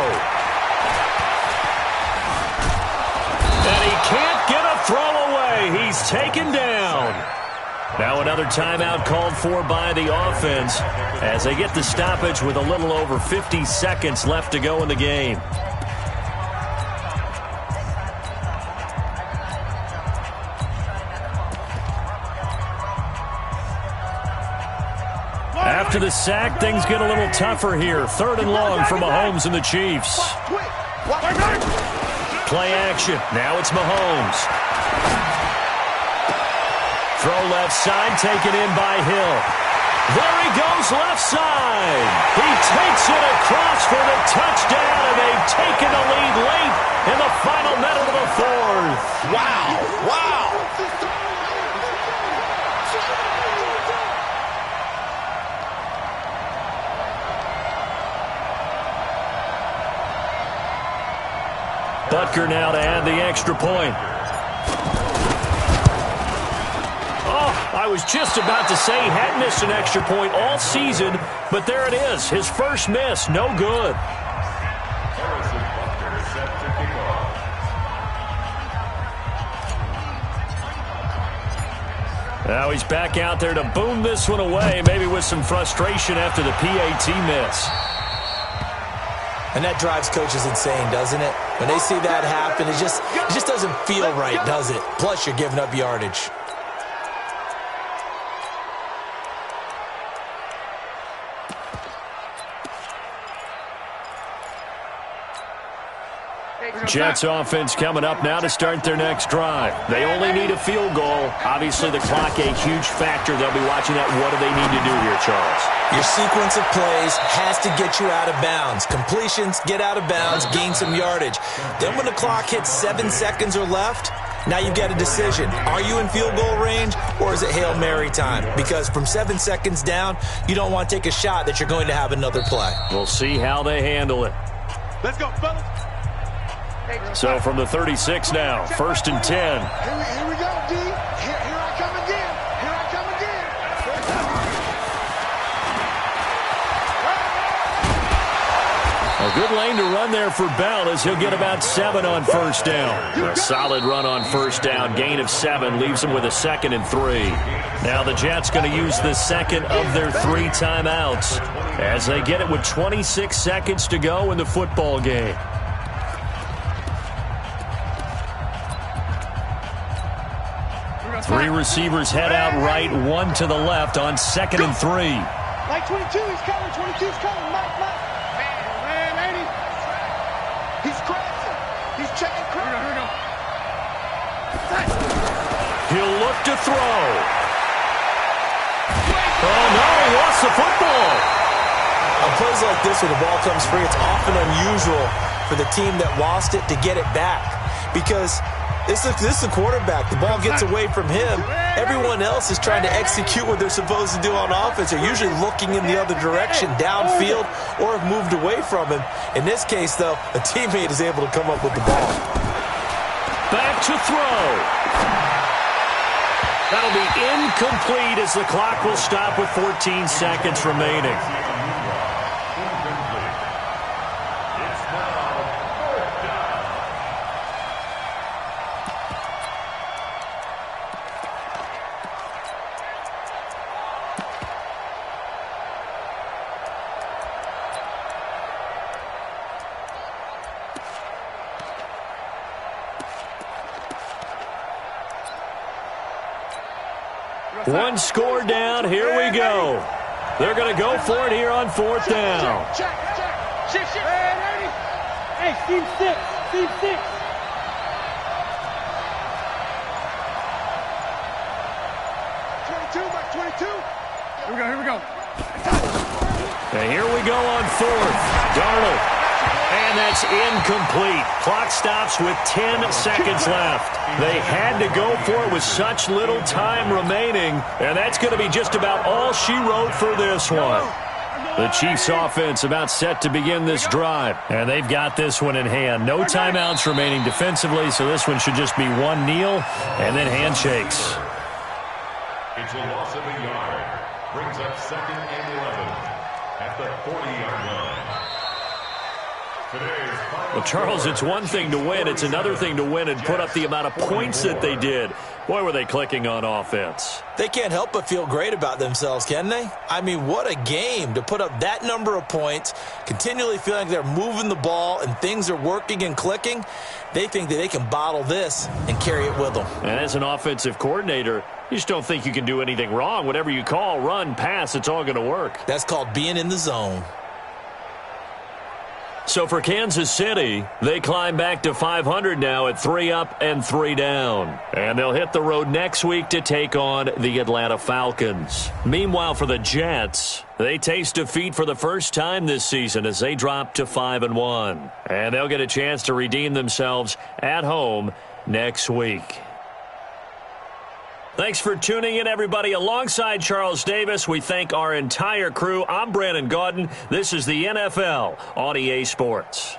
And he can't get a throw away. He's taken down. Now another timeout called for by the offense as they get the stoppage with a little over 50 seconds left to go in the game. After the sack, things get a little tougher here. 3rd and long for Mahomes and the Chiefs. Play action. Now it's Mahomes. Throw left side, taken in by Hill. There he goes left side. He takes it across for the touchdown, and they've taken the lead late in the final minute of the 4th. Wow. Wow. Butker now to add the extra point. Oh, I was just about to say he hadn't missed an extra point all season, but there it is. His first miss, no good. Now he's back out there to boom this one away, maybe with some frustration after the PAT miss. And that drives coaches insane, doesn't it? When they see that happen, it just doesn't feel right, does it? Plus, you're giving up yardage. Jets offense coming up now to start their next drive. They only need a field goal. Obviously, the clock a huge factor. They'll be watching that. What do they need to do here, Charles? Your sequence of plays has to get you out of bounds. Completions, get out of bounds, gain some yardage. Then when the clock hits 7 seconds or left, now you get a decision. Are you in field goal range, or is it Hail Mary time? Because from 7 seconds down, you don't want to take a shot that you're going to have another play. We'll see how they handle it. Let's go, fellas. So from the 36 now, 1st and 10. Here we go, D. Here I come again. Here I come again. A good lane to run there for Bell as he'll get about 7 on 1st down. A solid run on 1st down. Gain of 7 leaves him with a 2nd and 3. Now the Jets going to use the second of their 3 timeouts as they get it with 26 seconds to go in the football game. Three receivers head out right, 1 to the left on 2nd and 3. Like 22, he's coming. 22's coming. Mike. Man, ain't he? He's crashing. He's checking crashing. Here we go. He'll look to throw. Oh, no, he lost the football. On plays like this where the ball comes free, it's often unusual for the team that lost it to get it back because this is the quarterback. The ball gets away from him. Everyone else is trying to execute what they're supposed to do on offense. They're usually looking in the other direction, downfield, or have moved away from him. In this case, though, a teammate is able to come up with the ball. Back to throw. That'll be incomplete as the clock will stop with 14 seconds remaining. One score down. Here we go. They're going to go for it here on 4th down. Check. Hey, Steve 6. 22 by 22. Here we go. And here we go on 4th. Darnold. And that's incomplete. Clock stops with 10 seconds left. They had to go for it with such little time remaining, and that's going to be just about all she wrote for this one. The Chiefs offense about set to begin this drive, and they've got this one in hand. No timeouts remaining defensively, so this one should just be one kneel and then handshakes. It's a loss of a yard. Brings up 2nd and 11 at the 40-yard line. Well, Charles, it's one thing to win. It's another thing to win and put up the amount of points that they did. Boy, were they clicking on offense. They can't help but feel great about themselves, can they? I mean, what a game to put up that number of points, continually feeling like they're moving the ball and things are working and clicking. They think that they can bottle this and carry it with them. And as an offensive coordinator, you just don't think you can do anything wrong. Whatever you call, run, pass, it's all going to work. That's called being in the zone. So for Kansas City, they climb back to 500 now at 3 up and 3 down. And they'll hit the road next week to take on the Atlanta Falcons. Meanwhile, for the Jets, they taste defeat for the first time this season as they drop to 5-1. And they'll get a chance to redeem themselves at home next week. Thanks for tuning in, everybody. Alongside Charles Davis, we thank our entire crew. I'm Brandon Gaudin. This is the NFL on EA Sports.